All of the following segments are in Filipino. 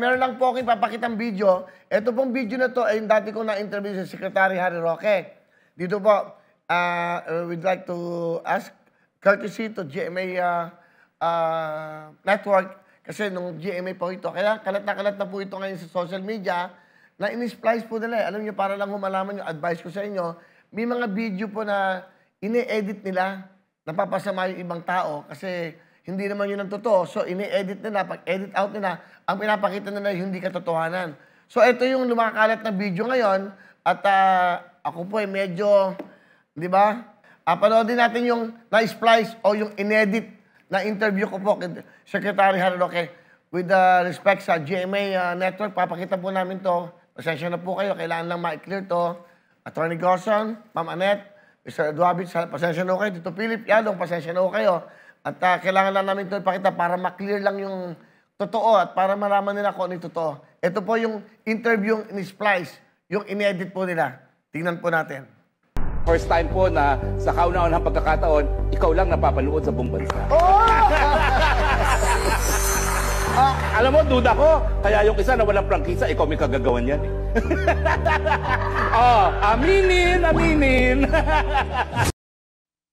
Meron lang po akong ipapakitang video. Ito pong video na to ay yung dati kong na-interview sa Secretary Harry Roque. Dito po, we'd like to ask courtesy to GMA Network kasi nung GMA po ito. Kaya kalat na po ito ngayon sa social media na in-splice po nila. Alam niyo, para lang humalaman yung advice ko sa inyo, may mga video po na ini-edit nila, napapasama yung ibang tao kasi hindi naman yun ang totoo. So, ini-edit nila. Pag edit out nila, ang pinapakita nila yung hindi katotohanan. So, ito yung lumakalat na video ngayon. At ako po ay medyo, di ba? Panoodin natin yung na-splice o yung inedit na interview ko po kay Secretary Harry Roque. With respect sa GMA Network, papakita po namin to. Pasensya na po kayo. Kailangan lang ma-clear to. Attorney Gosson, Ma'am Annette, Mr. Eduabit, pasensya na kayo. Tito Philip, Yalong, pasensya na kayo. At kailangan lang namin ito ipakita para maklear lang yung totoo at para malaman nila kung ano yung totoo. Ito po yung interview yung in-splice, yung in-edit po nila. Tingnan po natin. First time po na sa kauna-unahang pagkakataon, ikaw lang napapanood sa buong bansa. Oh! Alam mo, duda ko. Kaya yung isa na walang prangkisa, ikaw may kagagawan yan. Aminin.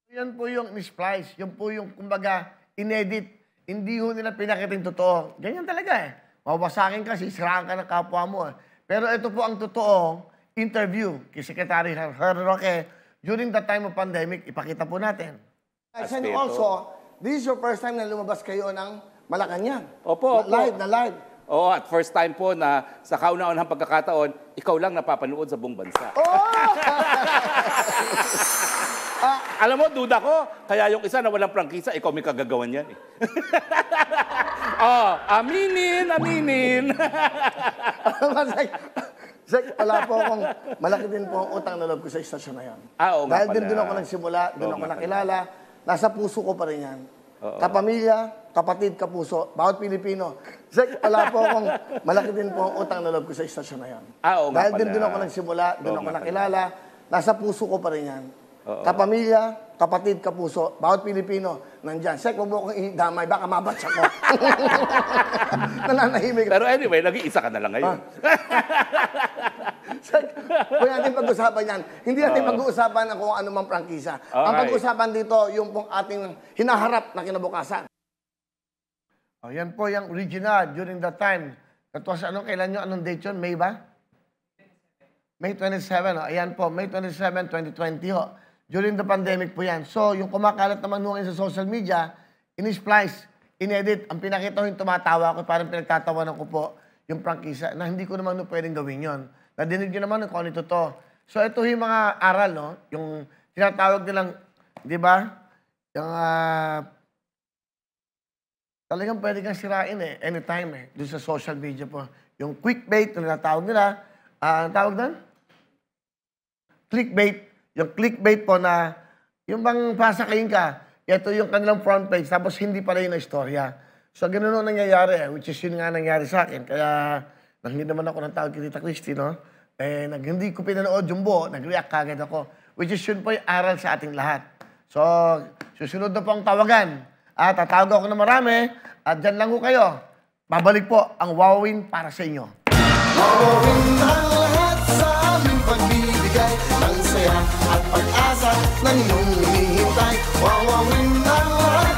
Yan po yung in-splice. Yan po yung, kumbaga, inedit. Hindi ho nila pinakita yung totoo. Ganyan talaga eh. Mawasakin ka, sisiraan ka ng kapwa mo eh. Pero ito po ang totoo interview kay Secretary Harry Roque during the time of pandemic. Ipakita po natin. And also, this is your first time na lumabas kayo ng Malacanang. Opo. Live na live. Oo, at first time po na sa kauna-unahang pagkakataon, ikaw lang napapanood sa buong bansa. Oh! Alam mo, duda ko. Kaya yung isa na walang prangkisa, ikaw may kagagawan yan. Aminin. Sek, wala po akong, malaki din po ang utang na loob ko sa istasyon na yan. Oo nga Dahil pala. din doon ako nagsimula, doon ako nakilala. Nasa puso ko pa rin yan. Oo. Kapamilya, kapatid, kapuso, bawat Pilipino. Sek, wala po akong, malaki din po ang utang na loob ko sa istasyon na yan. Oo nga Dahil pala. din doon ako nagsimula, doon ako nakilala. Nasa puso ko pa rin yan. Oo. Kapamilya, kapatid, kapuso, bawat Pilipino, nandyan. Sek, huwag mo akong idamay, baka mabatsa ko. Nananahimik. Pero anyway, nag-iisa ka na lang ngayon. Sek, huwag natin pag-usapan yan. Hindi natin pag-uusapan ng kung ano mang prangkisa. Ang pag-uusapan dito, yung pong ating hinaharap na kinabukasan. Oh, yan po yung original during that time. That was, kailan nyo, anong date yun? May ba? May 27. Ayan po, May 27, 2020. Ho. During the pandemic po yan. So, yung kumakalat naman ho sa social media, in-splice, in-edit, ang pinakita ko yung tumatawa ko, parang pinagtatawanan ko po yung prangkisa na hindi ko naman pwedeng gawin yon. Nadinig nyo naman kung ano ito to. So, ito yung mga aral, no? Yung tinatawag nilang, di ba? Yung, talagang pwede kang sirain eh, anytime eh, doon sa social media po. Yung clickbait, yung tinatawag nila, ang tawag doon? Clickbait. Yung clickbait po na, yung bang pasakayin ka, ito yung kanilang front page, tapos hindi pala yun na istorya. So, ganun ang nangyayari, which is yun nga nangyari sa akin. Kaya, hindi naman ako ng tawag kay Tita Christy, no? Hindi ko pinanood yung buo, nag-react kagad ako. Which is yun po yung aral sa ating lahat. So, susunod na po ang tawagan. Tatawag ako na marami, at dyan lang ho kayo. Babalik po ang Wowin para sa inyo. Wowin ang lahat sa aming pagbibigay ng saya at pag-asa ng iyong hinihintay. Wowin ang lahat